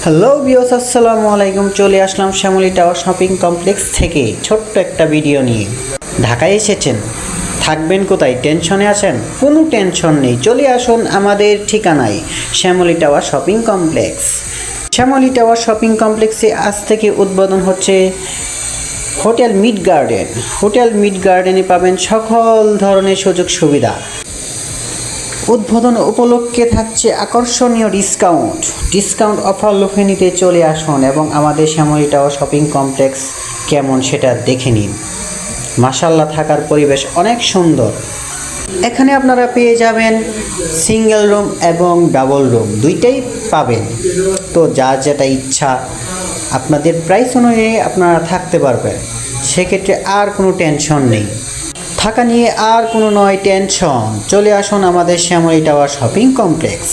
Hello viewers, আসসালামু আলাইকুম। চলে আসলাম শ্যামলী টাওয়ার শপিং কমপ্লেক্স থেকে ছোট্ট একটা ভিডিও নিয়ে। ঢাকায় এসেছেন, থাকবেন কোথায়, টেনশনে আছেন? কোনো টেনশন নেই, চলে আসুন আমাদের ঠিকানায় Shyamoli tower shopping complex. Shyamoli tower shopping কমপ্লেক্সে আজ থেকে উদ্বোধন হচ্ছে hotel mid garden. Hotel mid গার্ডেনে পাবেন সকল ধরনের সুযোগ সুবিধা। উদ্বোধন উপলক্ষে থাকছে আকর্ষণীয় ডিসকাউন্ট অফার লুফে নিতে চলে আসুন এবং আমাদের শ্যামলী টাওয়ার শপিং কমপ্লেক্স কেমন সেটা দেখে নিন। মাশাআল্লাহ, থাকার পরিবেশ অনেক সুন্দর। এখানে আপনারা পেয়ে যাবেন সিঙ্গেল রুম এবং ডাবল রুম, দুইটাই পাবেন। তো যার যেটা ইচ্ছা আপনাদের প্রাইস অনুযায়ী আপনারা থাকতে পারবেন, সেক্ষেত্রে আর কোনো টেনশন নেই। থাকা নিয়ে আর কোনো নয় টেনশন। চলে আসুন আমাদের শ্যামলী টাওয়ার শপিং কমপ্লেক্স।